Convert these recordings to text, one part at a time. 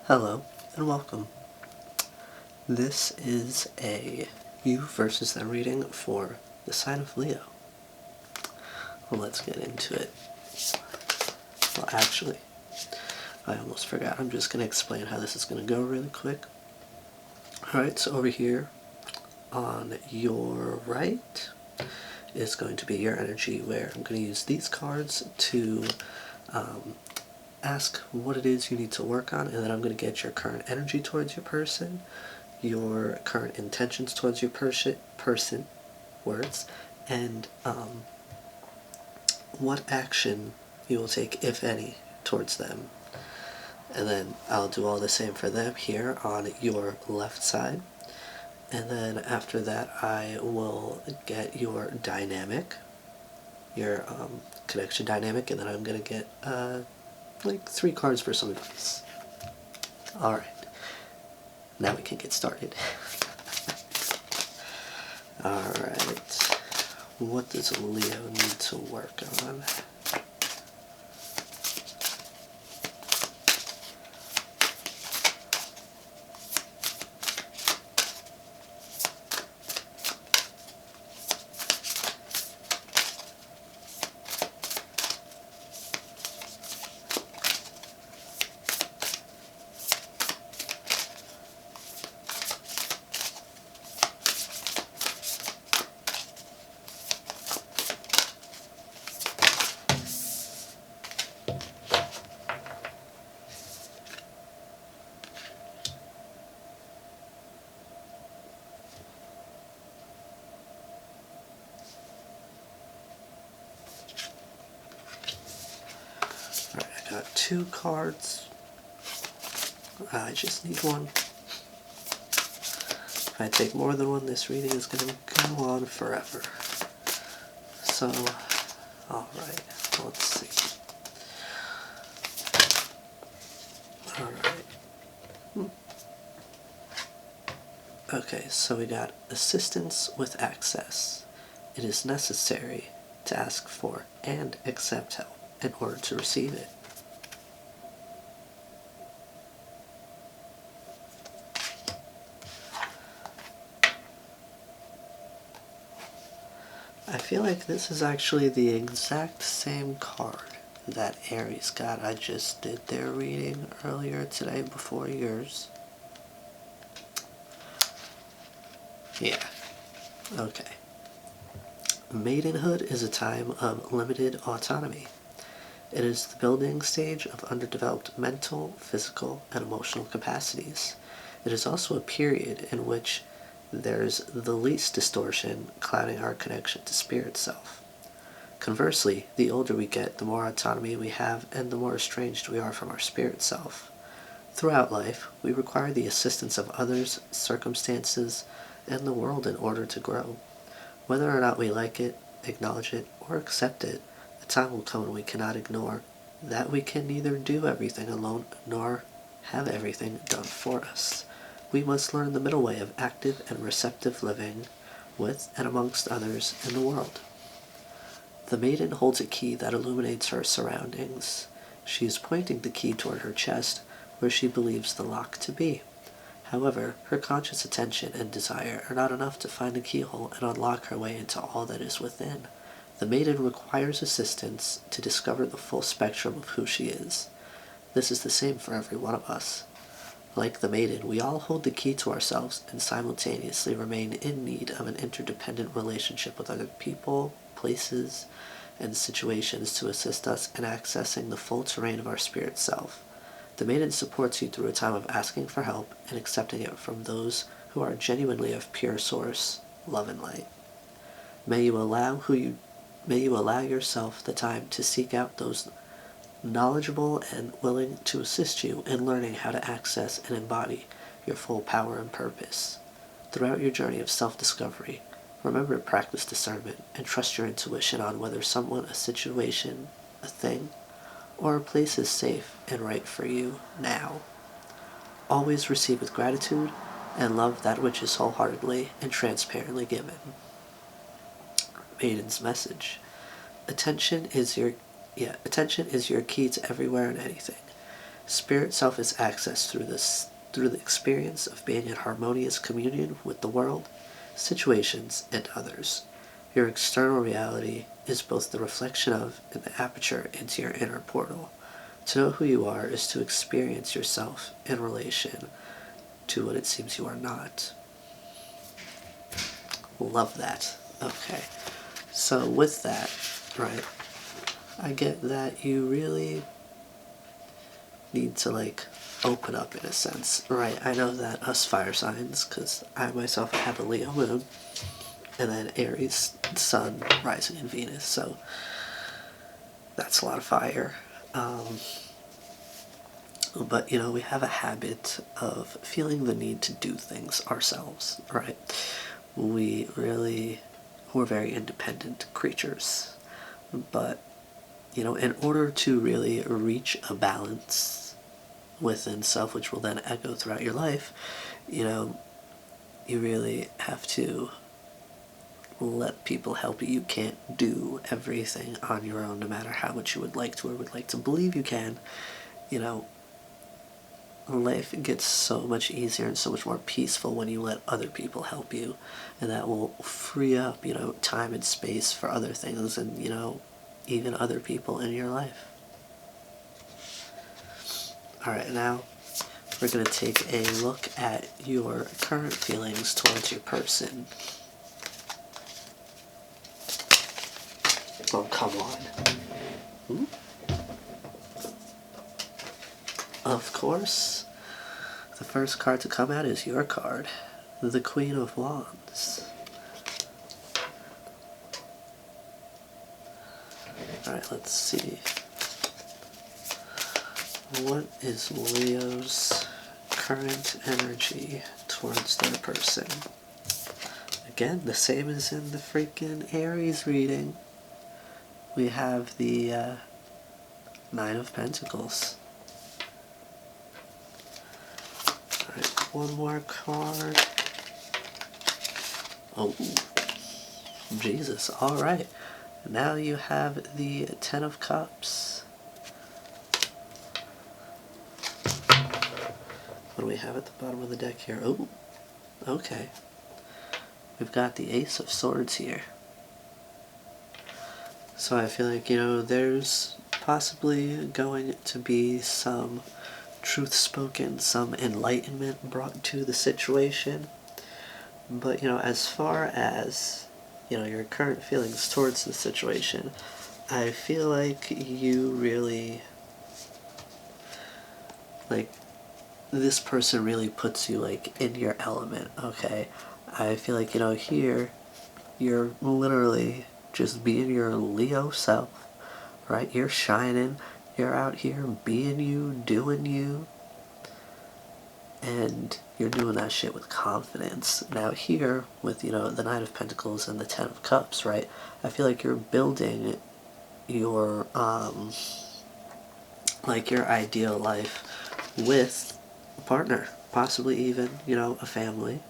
Hello and welcome. This is a you versus them reading for the sign of Leo. Well, let's get into it. Well, actually, I almost forgot. I'm just going to explain how this is going to go really quick. Alright, so over here on your right is going to be your energy, where I'm going to use these cards to ask what it is you need to work on, and then I'm going to get your current energy towards your person, your current intentions towards your person, words, and what action you will take, if any, towards them. And then I'll do all the same for them here on your left side. And then after that, I will get your dynamic, your connection dynamic, and then I'm going to get like 3 cards for some advice. Alright, now we can get started. Alright, what does Leo need to work on? Alright, I got 2 cards. I just need one. If I take more than one, this reading is going to go on forever. So, alright, let's see. Alright. Okay, so we got assistance with access. It is necessary to ask for and accept help in order to receive it. I feel like this is actually the exact same card that Aries got. I just did their reading earlier today before yours. Yeah. Okay. Maidenhood is a time of limited autonomy. It is the building stage of underdeveloped mental, physical, and emotional capacities. It is also a period in which there's the least distortion clouding our connection to spirit self. Conversely, the older we get, the more autonomy we have and the more estranged we are from our spirit self. Throughout life, we require the assistance of others, circumstances, and the world in order to grow. Whether or not we like it, acknowledge it, or accept it, a time will come when we cannot ignore that we can neither do everything alone nor have everything done for us. We must learn the middle way of active and receptive living with and amongst others in the world. The maiden holds a key that illuminates her surroundings. She is pointing the key toward her chest, where she believes the lock to be. However, her conscious attention and desire are not enough to find the keyhole and unlock her way into all that is within. The maiden requires assistance to discover the full spectrum of who she is. This is the same for every one of us. Like the maiden, we all hold the key to ourselves and simultaneously remain in need of an interdependent relationship with other people, places, and situations to assist us in accessing the full terrain of our spirit self. The maiden supports you through a time of asking for help and accepting it from those who are genuinely of pure source, love and light. May you allow yourself the time to seek out those knowledgeable and willing to assist you in learning how to access and embody your full power and purpose. Throughout your journey of self-discovery, remember to practice discernment and trust your intuition on whether someone, a situation, a thing, or a place is safe and right for you now. Always receive with gratitude and love that which is wholeheartedly and transparently given. Maiden's message. Attention is your key to everywhere and anything. Spirit self is accessed through the experience of being in harmonious communion with the world, situations, and others. Your external reality is both the reflection of and the aperture into your inner portal. To know who you are is to experience yourself in relation to what it seems you are not. Love that. Okay. So with that, right, I get that you really need to like open up in a sense, right? I know that us fire signs, because I myself have a Leo moon, and then Aries sun rising in Venus, so that's a lot of fire. But you know, we have a habit of feeling the need to do things ourselves, right? We're very independent creatures, but you know, in order to really reach a balance within self, which will then echo throughout your life, you know, you really have to let people help you. You can't do everything on your own, no matter how much you would like to or would like to believe you can. You know, life gets so much easier and so much more peaceful when you let other people help you, and that will free up, you know, time and space for other things, and you know, even other people in your life. Alright, now we're going to take a look at your current feelings towards your person. Oh, come on. Ooh. Of course, the first card to come out is your card, the Queen of Wands. Alright, let's see. What is Leo's current energy towards their person? Again, the same as in the freaking Aries reading. We have the Nine of Pentacles. Alright, one more card. Oh, Jesus, alright. Now you have the Ten of Cups. What do we have at the bottom of the deck here? Oh, okay. We've got the Ace of Swords here. So I feel like, you know, there's possibly going to be some truth spoken, some enlightenment brought to the situation. But, you know, as far as, you know, your current feelings towards the situation, I feel like you really, like, this person really puts you, like, in your element, okay? I feel like, you know, here, you're literally just being your Leo self, right? You're shining, you're out here being you, doing you, and you're doing that shit with confidence. Now here, with, you know, the Knight of Pentacles and the Ten of Cups, right? I feel like you're building your, like, your ideal life with a partner, possibly even, you know, a family.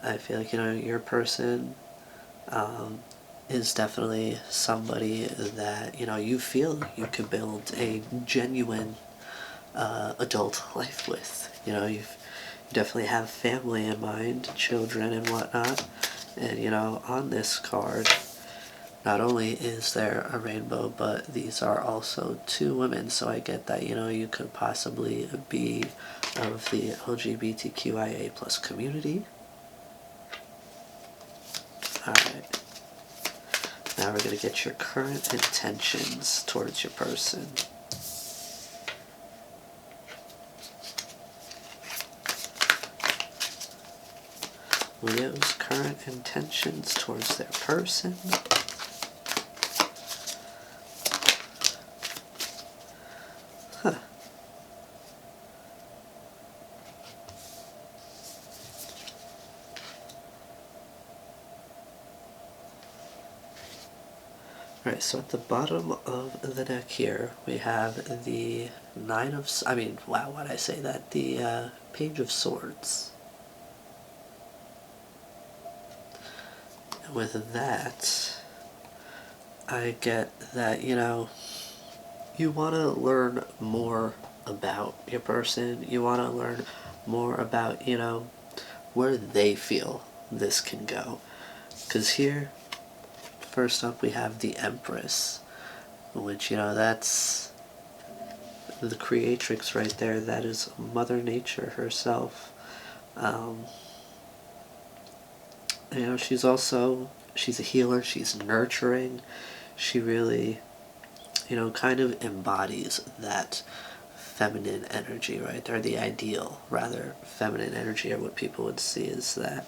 I feel like, you know, your person is definitely somebody that, you know, you feel you could build a genuine adult life with. You know, you definitely have family in mind, children and whatnot. And, you know, on this card, not only is there a rainbow, but these are also two women, so I get that, you know, you could possibly be of the LGBTQIA plus community. Alright. Now we're going to get your current intentions towards your person. Leo's current intentions towards their person. Huh. Alright, so at the bottom of the deck here, we have the wow, why'd I say that? The Page of Swords. With that, I get that, you know, you want to learn more about your person. You want to learn more about, where they feel this can go. Because here, first up, we have the Empress, which, that's the creatrix right there. That is Mother Nature herself. Um, she's a healer, she's nurturing. She really, kind of embodies that feminine energy right there, the ideal, rather, feminine energy, or what people would see as that.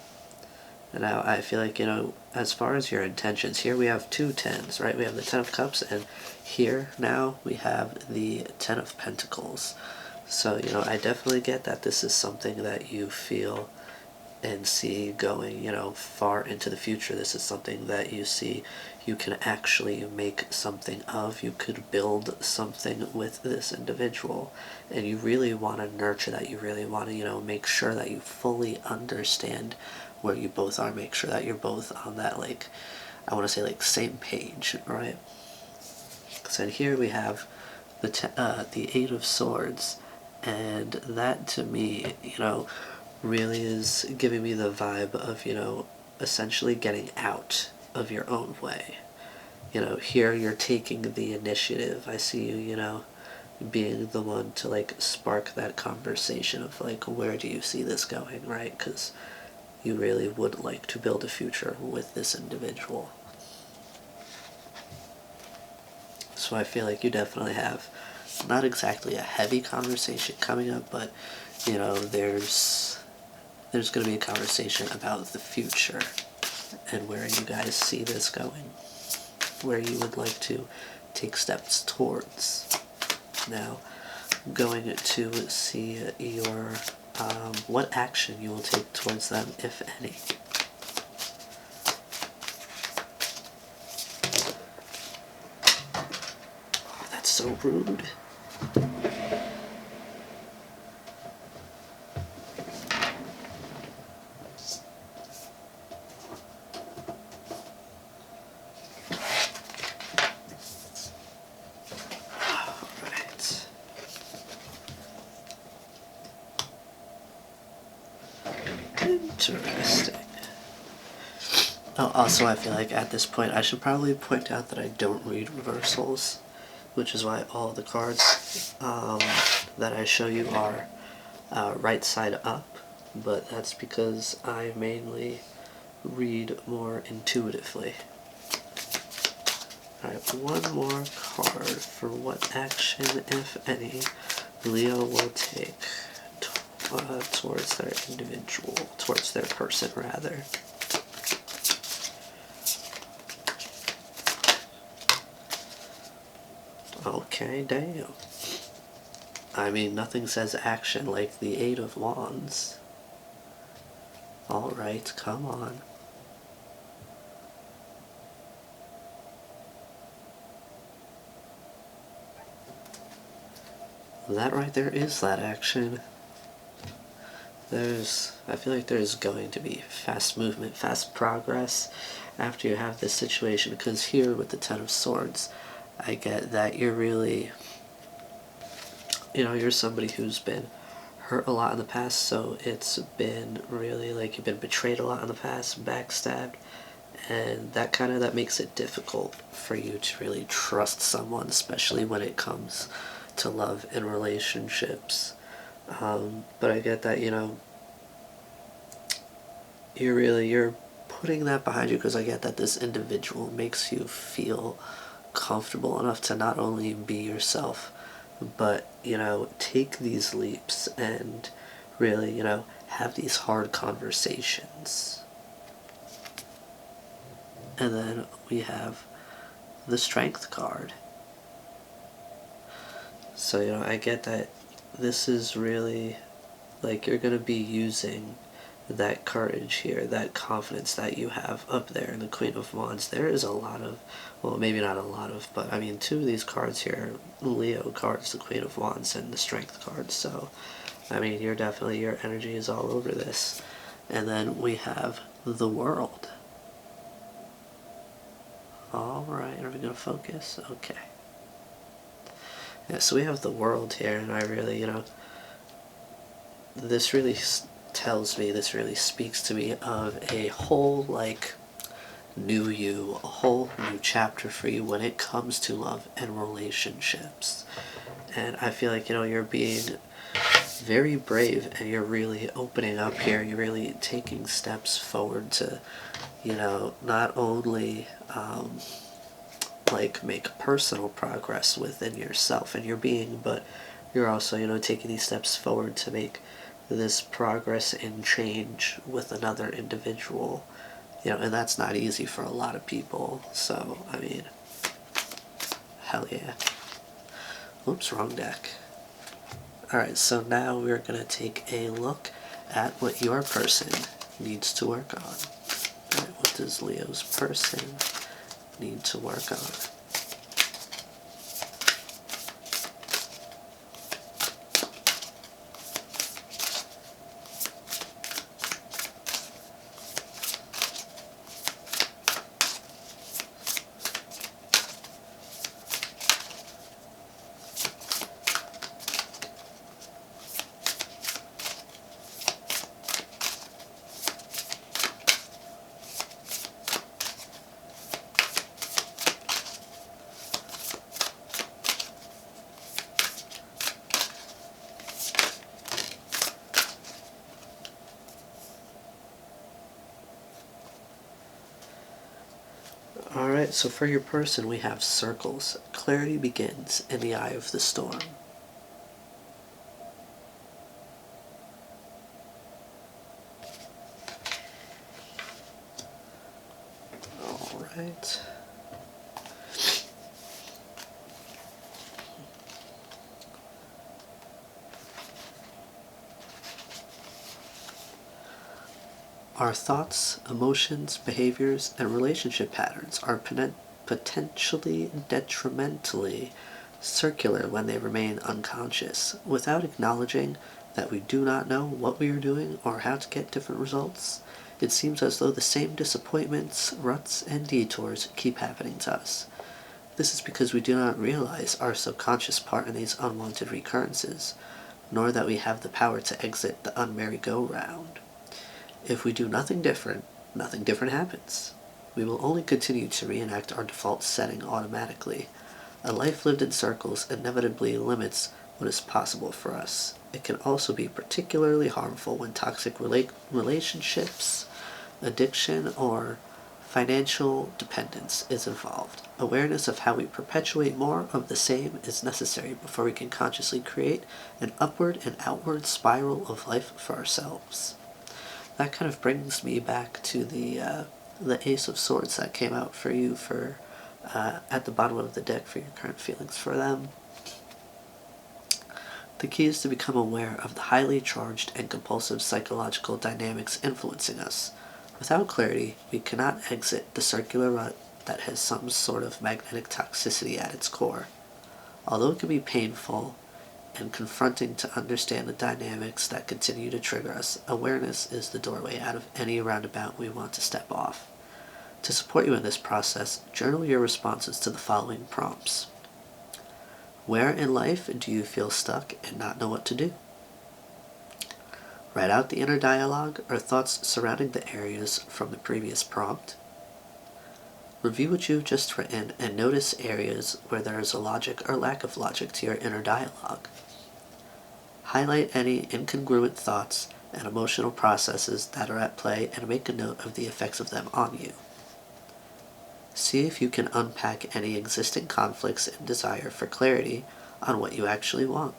And now I feel like, as far as your intentions, here we have two tens, right? We have the Ten of Cups, and here now we have the Ten of Pentacles. So, I definitely get that this is something that you feel and see going, far into the future. This is something that you see you can actually make something of. You could build something with this individual, and you really want to nurture that. You really want to, make sure that you fully understand where you both are. Make sure that you're both on that, like, I want to say, like, same page, right? So here we have the Eight of Swords, and that to me, really is giving me the vibe of, essentially getting out of your own way. Here you're taking the initiative. I see you, being the one to, like, spark that conversation of, like, where do you see this going, right? Because you really would like to build a future with this individual. So I feel like you definitely have not exactly a heavy conversation coming up, but, there's going to be a conversation about the future and where you guys see this going, where you would like to take steps towards. Now, I'm going to see your what action you will take towards them, if any. Oh, that's so rude. Interesting. Oh, also, I feel like at this point I should probably point out that I don't read reversals, which is why all the cards that I show you are right side up, but that's because I mainly read more intuitively. Alright, one more card for what action, if any, Leo will take towards their individual, towards their person, rather. Okay, damn. I mean, nothing says action like the Eight of Wands. Alright, come on. That right there is that action. I feel like there's going to be fast movement, fast progress after you have this situation, because here with the Ten of Swords, I get that you're really, you're somebody who's been hurt a lot in the past, so it's been really like you've been betrayed a lot in the past, backstabbed, and that makes it difficult for you to really trust someone, especially when it comes to love and relationships. But I get that, you're putting that behind you, because I get that this individual makes you feel comfortable enough to not only be yourself, but, take these leaps and really, have these hard conversations. And then we have the Strength card. So, I get that this is really, like, you're going to be using that courage here, that confidence that you have up there in the Queen of Wands. There is a lot of, well, maybe not a lot of, but I mean, two of these cards here, Leo cards, the Queen of Wands, and the Strength card. So, I mean, your energy is all over this. And then we have the World. Alright, are we going to focus? Okay. Yeah, so we have the world here, and I really, this really tells me, this really speaks to me of a whole, like, new you, a whole new chapter for you when it comes to love and relationships. And I feel like, you're being very brave and you're really opening up here. You're really taking steps forward to, not only like make personal progress within yourself and your being, but you're also, taking these steps forward to make this progress and change with another individual. And that's not easy for a lot of people. So, I mean, hell yeah. Oops, wrong deck. Alright, so now we're going to take a look at what your person needs to work on. Alright, what does Leo's person need to work on? Alright, so for your person we have circles. Clarity begins in the eye of the storm. Alright. Our thoughts, emotions, behaviors, and relationship patterns are potentially detrimentally circular when they remain unconscious. Without acknowledging that we do not know what we are doing or how to get different results, it seems as though the same disappointments, ruts, and detours keep happening to us. This is because we do not realize our subconscious part in these unwanted recurrences, nor that we have the power to exit the unmerry-go-round. If we do nothing different happens. We will only continue to reenact our default setting automatically. A life lived in circles inevitably limits what is possible for us. It can also be particularly harmful when toxic relationships, addiction, or financial dependence is involved. Awareness of how we perpetuate more of the same is necessary before we can consciously create an upward and outward spiral of life for ourselves. That kind of brings me back to the Ace of Swords that came out for you for at the bottom of the deck for your current feelings for them. The key is to become aware of the highly charged and compulsive psychological dynamics influencing us. Without clarity, we cannot exit the circular rut that has some sort of magnetic toxicity at its core. Although it can be painful and confronting to understand the dynamics that continue to trigger us, awareness is the doorway out of any roundabout we want to step off. To support you in this process, journal your responses to the following prompts. Where in life do you feel stuck and not know what to do? Write out the inner dialogue or thoughts surrounding the areas from the previous prompt. Review what you've just written and notice areas where there is a logic or lack of logic to your inner dialogue. Highlight any incongruent thoughts and emotional processes that are at play and make a note of the effects of them on you. See if you can unpack any existing conflicts and desire for clarity on what you actually want.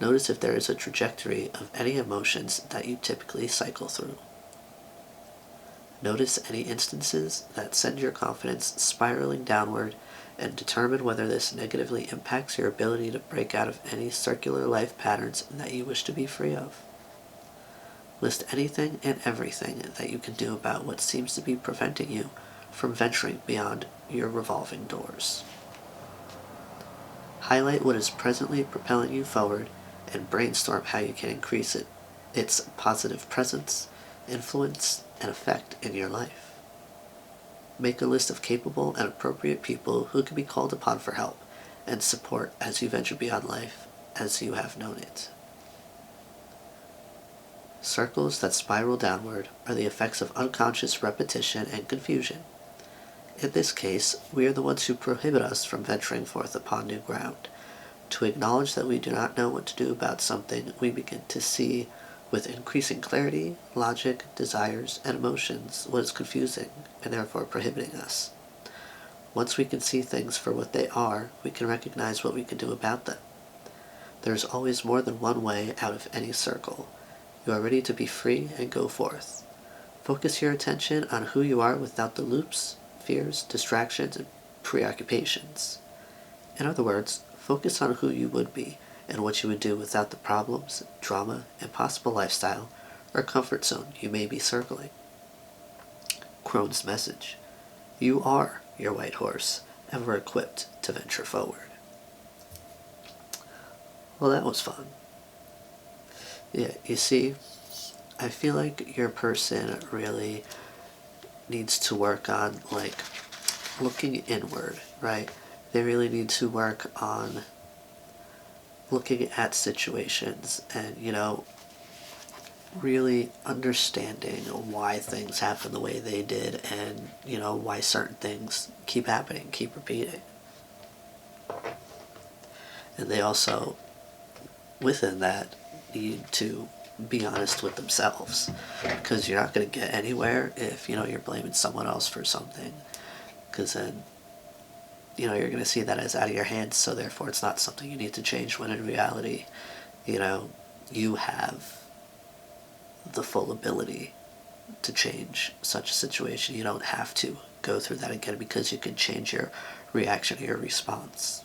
Notice if there is a trajectory of any emotions that you typically cycle through. Notice any instances that send your confidence spiraling downward and determine whether this negatively impacts your ability to break out of any circular life patterns that you wish to be free of. List anything and everything that you can do about what seems to be preventing you from venturing beyond your revolving doors. Highlight what is presently propelling you forward and brainstorm how you can increase its positive presence, influence, and effect in your life. Make a list of capable and appropriate people who can be called upon for help, and support as you venture beyond life as you have known it. Circles that spiral downward are the effects of unconscious repetition and confusion. In this case, we are the ones who prohibit us from venturing forth upon new ground. To acknowledge that we do not know what to do about something, we begin to see with increasing clarity, logic, desires, and emotions what is confusing and therefore prohibiting us. Once we can see things for what they are, we can recognize what we can do about them. There is always more than one way out of any circle. You are ready to be free and go forth. Focus your attention on who you are without the loops, fears, distractions, and preoccupations. In other words, focus on who you would be and what you would do without the problems, drama, impossible lifestyle, or comfort zone you may be circling. Crone's message. You are your white horse, ever equipped to venture forward. Well, that was fun. Yeah, you see, I feel like your person really needs to work on, like, looking inward, right? They really need to work on looking at situations and, really understanding why things happen the way they did and, why certain things keep happening, keep repeating. And they also, within that, need to be honest with themselves, because you're not going to get anywhere if, you're blaming someone else for something, because then, you're going to see that as out of your hands, so therefore it's not something you need to change, when in reality, you have the full ability to change such a situation. You don't have to go through that again, because you can change your reaction or your response.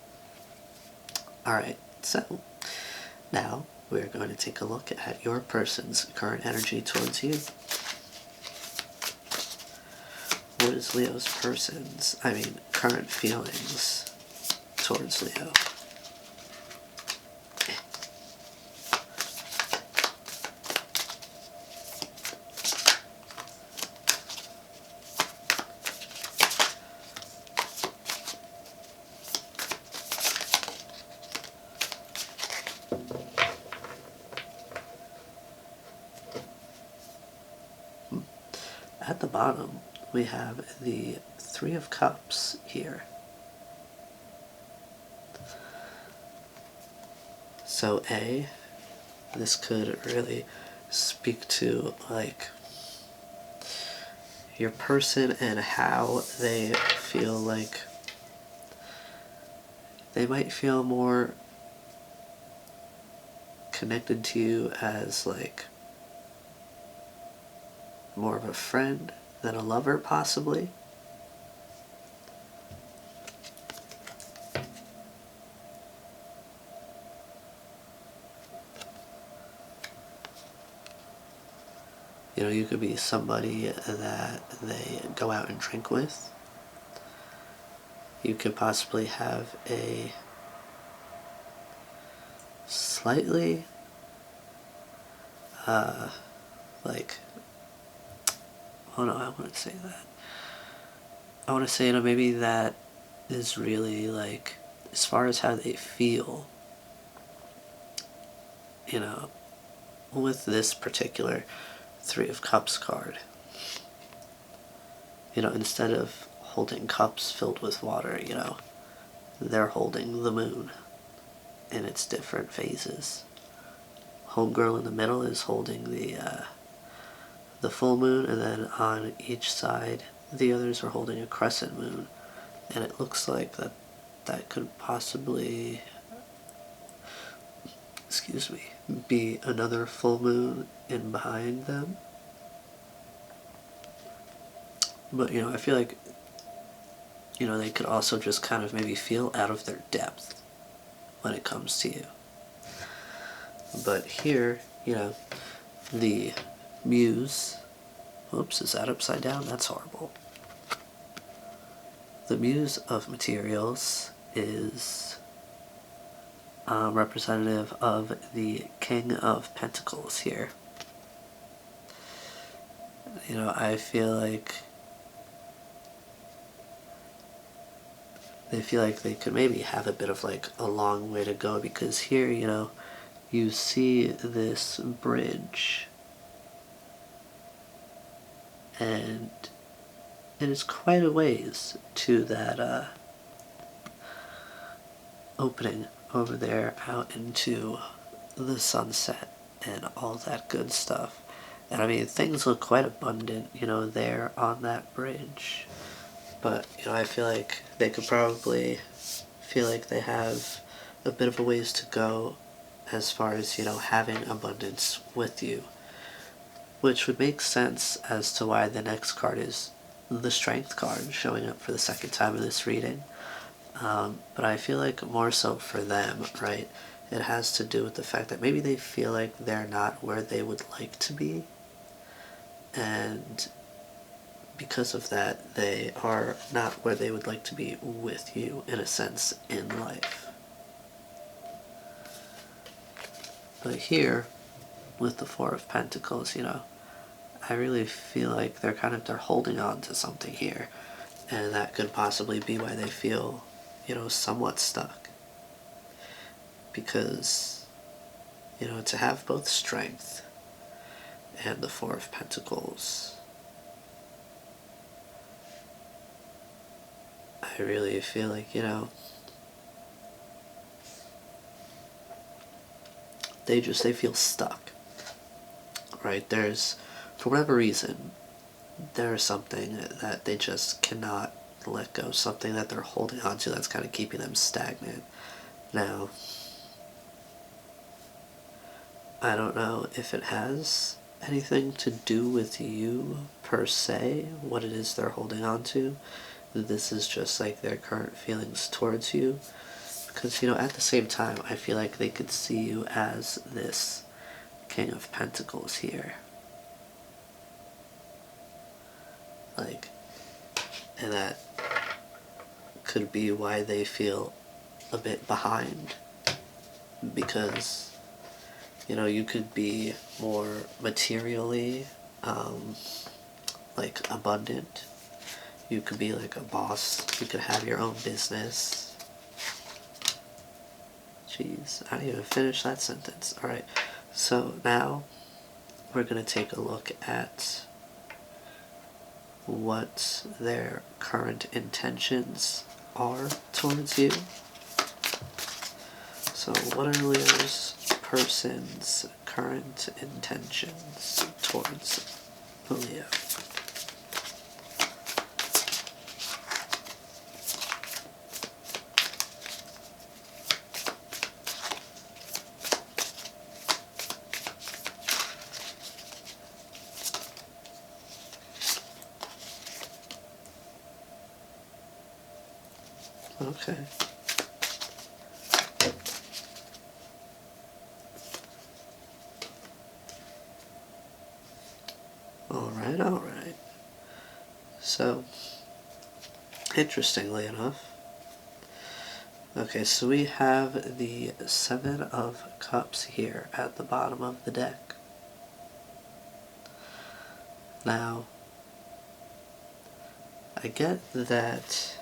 Alright, so now we're going to take a look at your person's current energy towards you. What is Leo's current feelings towards Leo? At the bottom, we have the Three of Cups here. So this could really speak to, like, your person and how they feel like they might feel more connected to you as, like, more of a friend than a lover, possibly. You could be somebody that they go out and drink with. You could possibly have a slightly, like, oh no, I wouldn't say that. I want to say, maybe that is really, like, as far as how they feel, with this particular Three of Cups card. Instead of holding cups filled with water, they're holding the moon in its different phases. Homegirl in the middle is holding the full moon, and then on each side, the others are holding a crescent moon. And it looks like that could possibly, be another full moon in behind them. But, I feel like, they could also just kind of maybe feel out of their depth when it comes to you. But here, the Muse, oops, is that upside down? That's horrible. The Muse of Materials is representative of the King of Pentacles here. I feel like they feel like they could maybe have a bit of like a long way to go, because here, you see this bridge, and it is quite a ways to that opening over there out into the sunset and all that good stuff. And I mean, things look quite abundant, there on that bridge. But, I feel like they could probably feel like they have a bit of a ways to go as far as, having abundance with you. Which would make sense as to why the next card is the Strength card, showing up for the second time in this reading. But I feel like more so for them, right? It has to do with the fact that maybe they feel like they're not where they would like to be. And because of that, they are not where they would like to be with you, in a sense, in life. But here, with the Four of Pentacles, I really feel like they're holding on to something here. And that could possibly be why they feel, somewhat stuck. Because, to have both Strength and the Four of Pentacles, I really feel like, they feel stuck, right? For whatever reason, there's something that they just cannot let go, something that they're holding on to that's kind of keeping them stagnant. Now, I don't know if it has anything to do with you per se, what it is they're holding on to. This is just like their current feelings towards you. Because, at the same time, I feel like they could see you as this King of Pentacles here. Like, and that could be why they feel a bit behind. Because, you could be more materially, like, abundant. You could be like a boss. You could have your own business. Jeez, I didn't even finish that sentence. Alright, so now we're going to take a look at what their current intentions are towards you. So what are Leo's person's current intentions towards Leo? Okay. Alright. So, interestingly enough, okay, so we have the Seven of Cups here at the bottom of the deck. Now, I get that,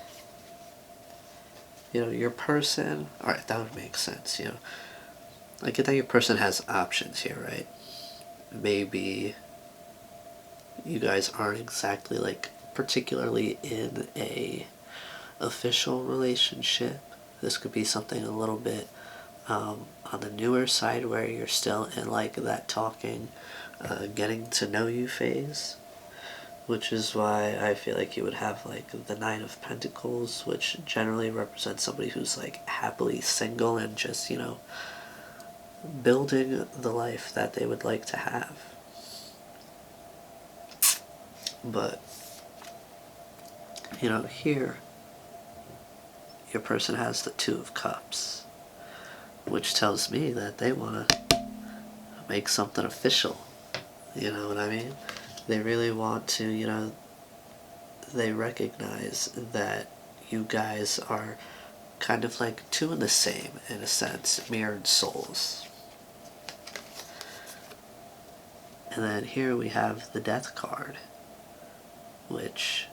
your person, alright, that would make sense, I get that your person has options here, right? Maybe you guys aren't exactly, like, particularly in a official relationship. This could be something a little bit on the newer side, where you're still in, like, that talking, getting to know you phase. Which is why I feel like you would have, like, the Nine of Pentacles, which generally represents somebody who's, like, happily single and just, building the life that they would like to have. But, here, your person has the Two of Cups, which tells me that they want to make something official. You know what I mean? They really want to, they recognize that you guys are kind of like two in the same, in a sense, mirrored souls. And then here we have the Death card, which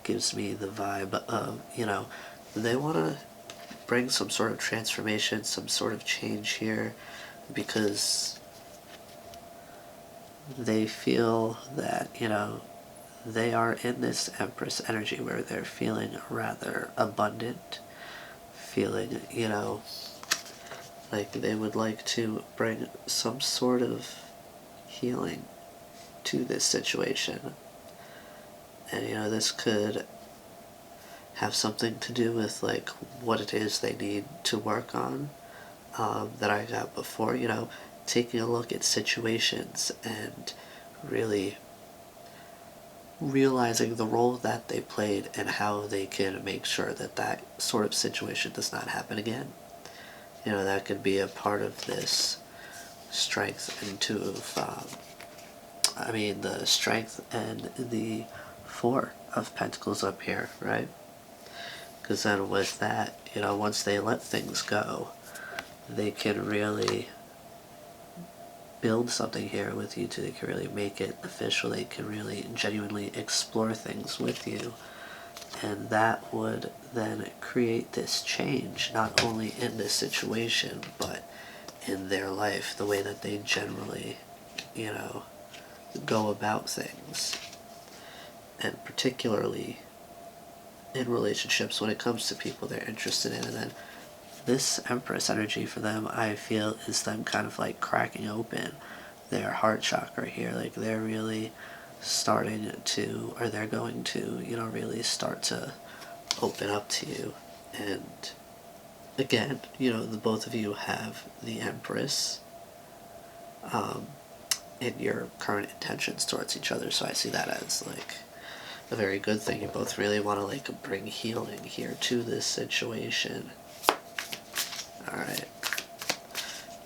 gives me the vibe of, they want to bring some sort of transformation, some sort of change here, because they feel that, they are in this Empress energy where they're feeling rather abundant, feeling, like they would like to bring some sort of healing to this situation. And, this could have something to do with, like, what it is they need to work on, that I got before, taking a look at situations and really realizing the role that they played and how they can make sure that that sort of situation does not happen again. That could be a part of this strength into, the strength and the Four of Pentacles up here, right? Because then with that, once they let things go, they can really build something here with you too. They can really make it official. They can really genuinely explore things with you. And that would then create this change, not only in this situation, but in their life, the way that they generally, go about things. And particularly in relationships when it comes to people they're interested in. And then this Empress energy for them, I feel, is them kind of like cracking open their heart chakra here. Like they're really starting to, or they're going to, really start to open up to you. And again, the both of you have the Empress in your current intentions towards each other. So I see that as like a very good thing. You both really want to like bring healing here to this situation. Alright.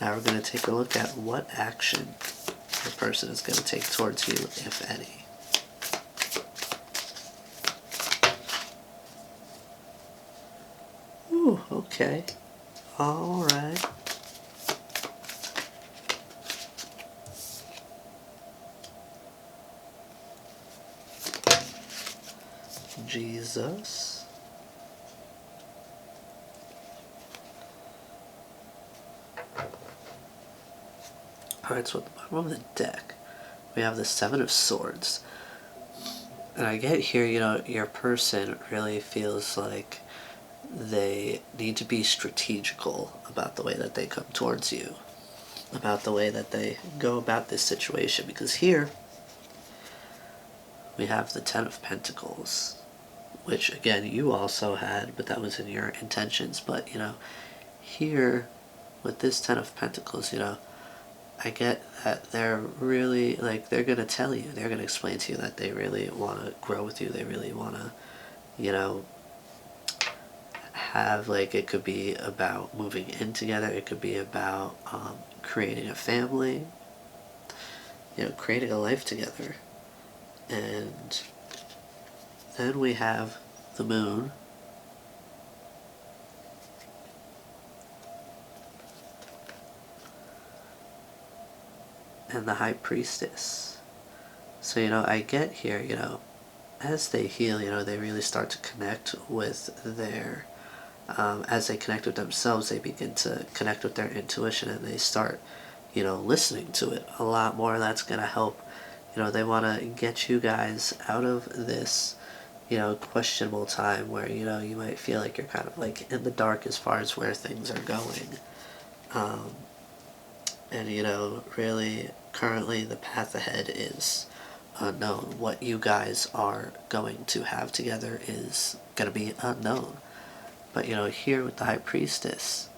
Now we're going to take a look at what action the person is going to take towards you, if any. Ooh, okay. Alright. Jesus. Alright, so at the bottom of the deck, we have the Seven of Swords. And I get here, your person really feels like they need to be strategical about the way that they come towards you, about the way that they go about this situation. Because here, we have the Ten of Pentacles, which again you also had, but that was in your intentions. But here with this Ten of Pentacles, I get that they're really like, they're gonna tell you, they're gonna explain to you that they really want to grow with you. They really want to, have, like, it could be about moving in together. It could be about creating a family, creating a life together. And then we have the Moon. And the High Priestess. So, I get here, as they heal, they really start to connect with their, as they connect with themselves, they begin to connect with their intuition, and they start, listening to it a lot more. That's going to help. They want to get you guys out of this, questionable time where, you might feel like you're kind of like in the dark as far as where things are going. And, really, currently the path ahead is unknown. What you guys are going to have together is going to be unknown. But, here with the High Priestess,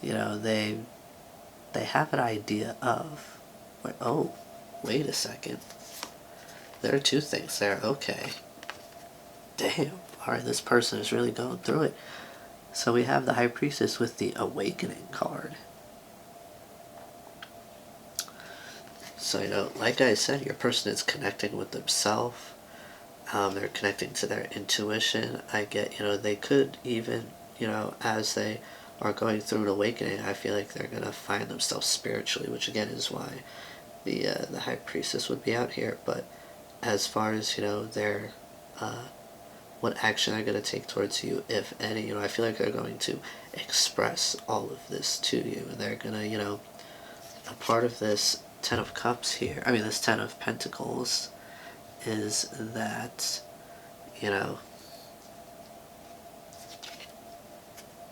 they have an idea of, like, oh, wait a second. There are two things there. Okay. Damn. Alright, this person is really going through it. So we have the High Priestess with the Awakening card. So, like I said, your person is connecting with themselves. They're connecting to their intuition. I get, they could even, as they are going through an awakening, I feel like they're going to find themselves spiritually, which again is why the High Priestess would be out here. But as far as, their what action they're going to take towards you, if any. I feel like they're going to express all of this to you, and they're going to, a part of this Ten of Cups here, this Ten of Pentacles, is that,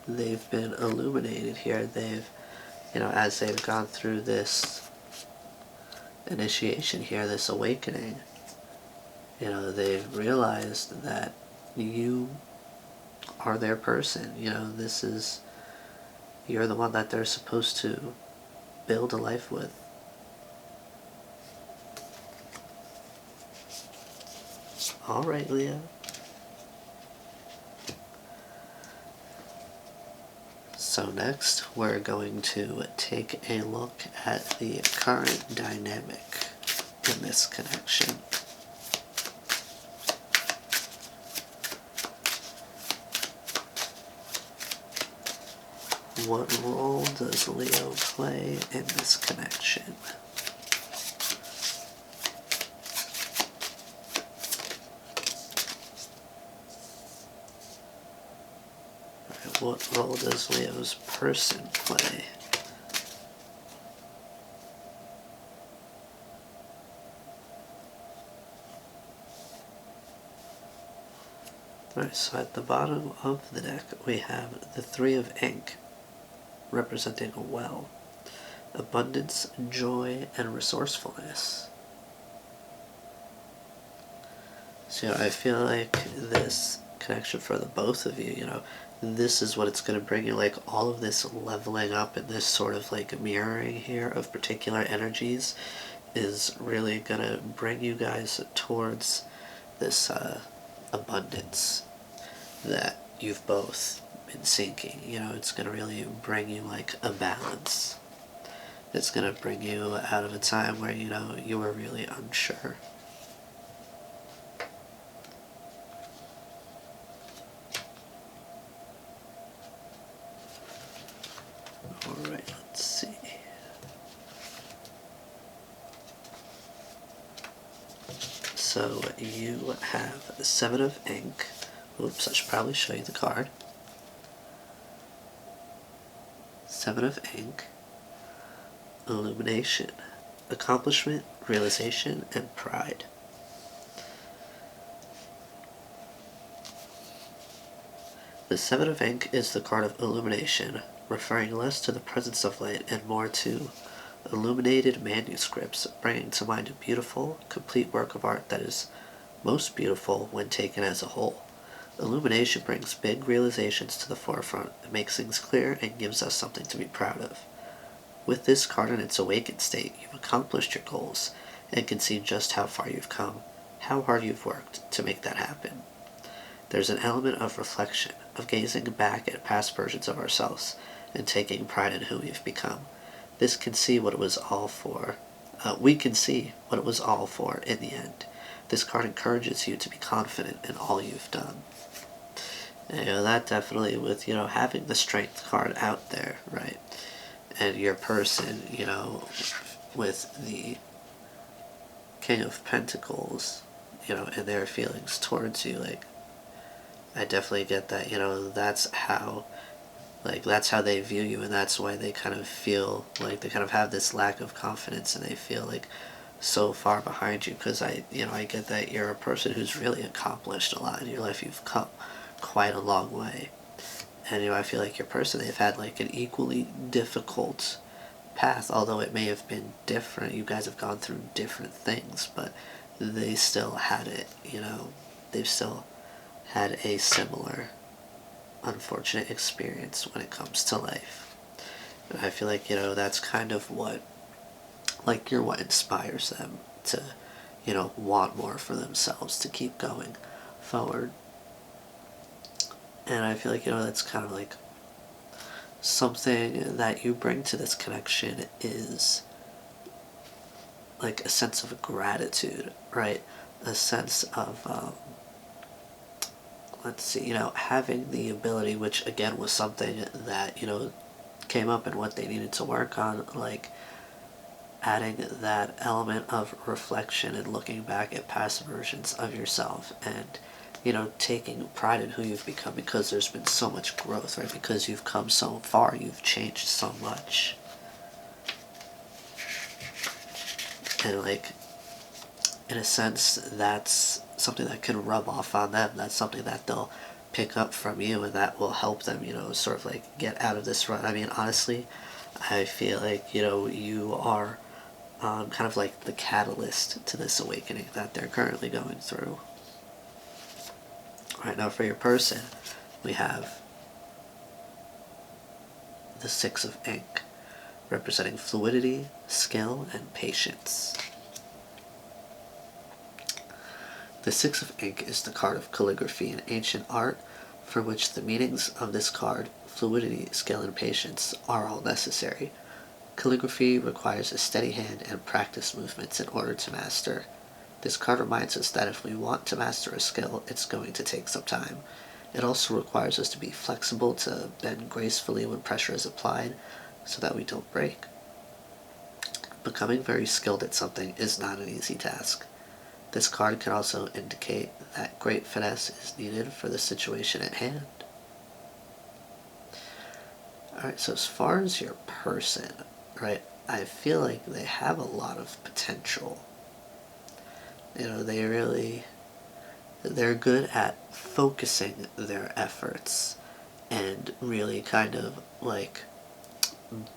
they've been illuminated here. They've, as they've gone through this initiation here, this awakening, they've realized that you are their person. You're the one that they're supposed to build a life with. All right, Leo. So next, we're going to take a look at the current dynamic in this connection. What role does Leo play in this connection? What role does Leo's person play? Alright, so at the bottom of the deck we have the Three of Ink, representing a well, abundance, joy, and resourcefulness. So I feel like this connection for the both of you, this is what it's going to bring you, like all of this leveling up and this sort of like mirroring here of particular energies is really going to bring you guys towards this abundance that you've both been seeking. It's going to really bring you like a balance. It's going to bring you out of a time where, you were really unsure. Alright, let's see. So you have the Seven of Ink. Oops, I should probably show you the card. Seven of Ink, illumination, accomplishment, realization, and pride. The Seven of Ink is the card of illumination, referring less to the presence of light and more to illuminated manuscripts, bringing to mind a beautiful, complete work of art that is most beautiful when taken as a whole. Illumination brings big realizations to the forefront, it makes things clear, and gives us something to be proud of. With this card in its awakened state, you've accomplished your goals, and can see just how far you've come, how hard you've worked to make that happen. There's an element of reflection, of gazing back at past versions of ourselves, and taking pride in who we've become. This can see what it was all for. We can see what it was all for in the end. This card encourages you to be confident in all you've done. And, that definitely with, having the Strength card out there, right? And your person, with the King of Pentacles, and their feelings towards you, like, I definitely get that, that's how they view you, and that's why they kind of feel like they kind of have this lack of confidence, and they feel like so far behind you, because I get that you're a person who's really accomplished a lot in your life. You've come quite a long way, and I feel like your person, they've had like an equally difficult path, although it may have been different. You guys have gone through different things, but they still had it. They've still had a similar unfortunate experience when it comes to life. And I feel like, that's kind of what, like, you're what inspires them to, want more for themselves, to keep going forward. And I feel like, that's kind of like something that you bring to this connection is like a sense of gratitude, right? A sense of, let's see, having the ability, which again was something that, came up and what they needed to work on, like adding that element of reflection and looking back at past versions of yourself and taking pride in who you've become because there's been so much growth, right? Because you've come so far, you've changed so much. And like, in a sense, that's something that can rub off on them. That's something that they'll pick up from you, and that will help them, sort of like get out of this rut. I mean, honestly, I feel like, you are kind of like the catalyst to this awakening that they're currently going through. Right now, for your person, we have the Six of Ink, representing fluidity, skill, and patience. The Six of Ink is the card of calligraphy in ancient art, for which the meanings of this card, fluidity, skill, and patience, are all necessary. Calligraphy requires a steady hand and practice movements in order to master. This card reminds us that if we want to master a skill, it's going to take some time. It also requires us to be flexible, to bend gracefully when pressure is applied, so that we don't break. Becoming very skilled at something is not an easy task. This card can also indicate that great finesse is needed for the situation at hand. Alright, so as far as your person, right, I feel like they have a lot of potential. They're good at focusing their efforts and really kind of like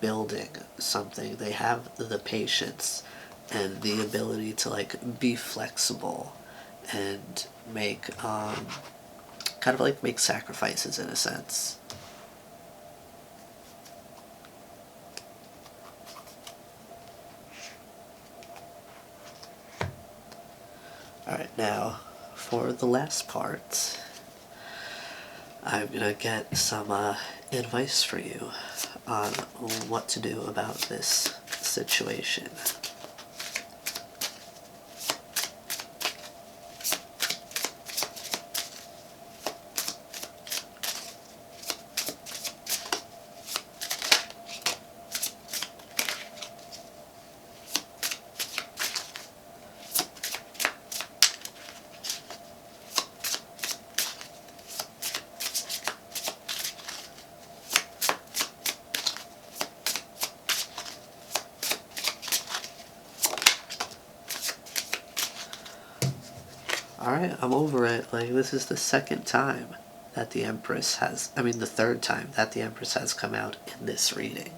building something. They have the patience and the ability to like be flexible and make kind of like make sacrifices in a sense. Alright, now for the last part, I'm gonna get some advice for you on what to do about this situation. Alright, I'm over it. Like, this is the second time that the Empress has, the third time that the Empress has come out in this reading.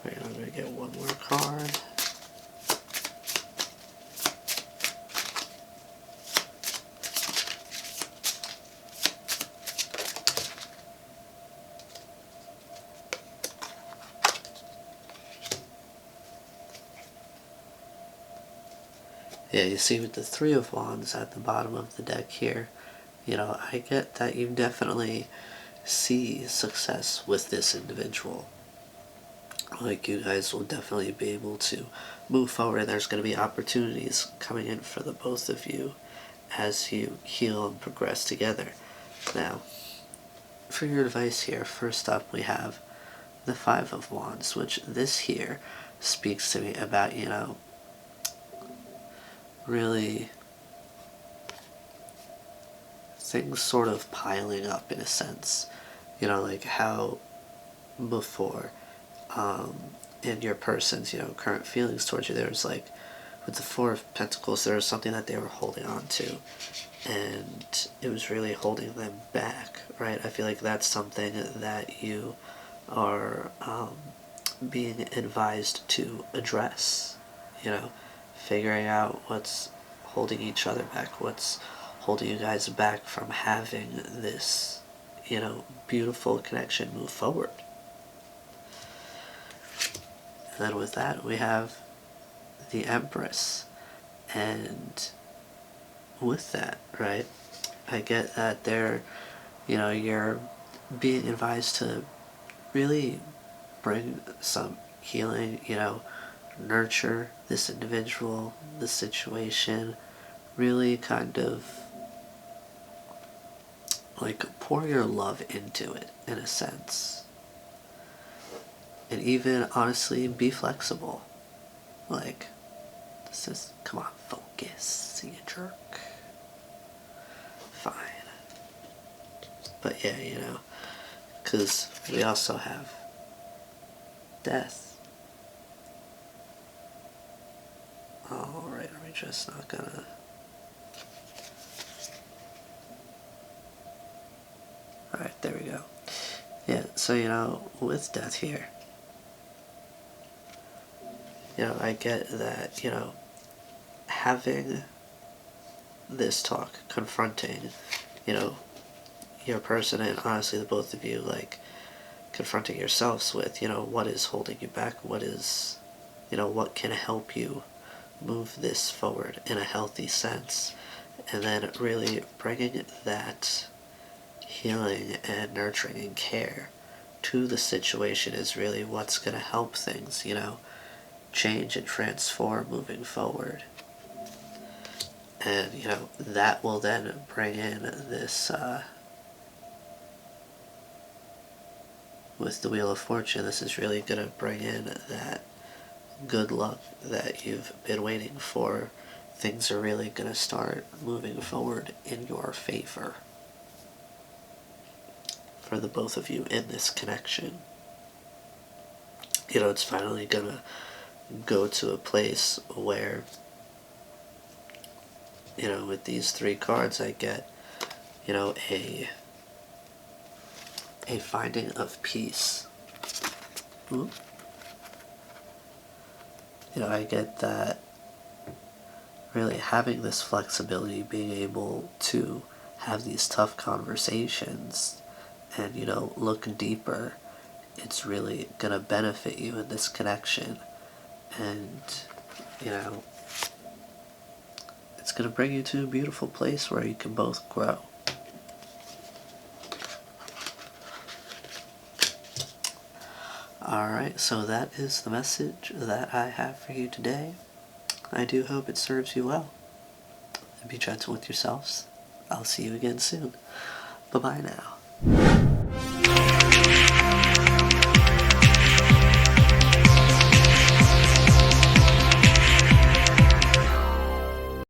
Alright, I'm gonna get one more card. Yeah, you see with the Three of Wands at the bottom of the deck here, I get that you definitely see success with this individual. Like, you guys will definitely be able to move forward. There's going to be opportunities coming in for the both of you as you heal and progress together. Now, for your advice here, first up we have the Five of Wands, which this here speaks to me about, really things sort of piling up in a sense. Like how before, in your person's, current feelings towards you, there's like, with the Four of Pentacles, there was something that they were holding on to, and it was really holding them back, right? I feel like that's something that you are being advised to address, figuring out what's holding each other back, what's holding you guys back from having this, beautiful connection move forward. And then with that, we have the Empress. And with that, right, I get that you're being advised to really bring some healing, nurture this individual, this situation, really kind of like pour your love into it in a sense. And even honestly be flexible. Like, this is, come on, focus, you jerk. Fine. But yeah, because we also have death. Alright, are we just not gonna... Alright, there we go. Yeah, so, with death here, I get that, having this talk, confronting, you know, your person, and honestly the both of you, like, confronting yourselves with, what is holding you back, what can help you move this forward in a healthy sense, and then really bringing that healing and nurturing and care to the situation is really what's going to help things, change and transform moving forward. And, that will then bring in this, with the Wheel of Fortune, this is really going to bring in that good luck that you've been waiting for. Things are really going to start moving forward in your favor for the both of you in this connection. It's finally going to go to a place where, with these three cards, I get, a finding of peace. Ooh. I get that really having this flexibility, being able to have these tough conversations and, look deeper, it's really going to benefit you in this connection. And, it's going to bring you to a beautiful place where you can both grow. Alright, so that is the message that I have for you today. I do hope it serves you well. Be gentle with yourselves. I'll see you again soon. Bye-bye now.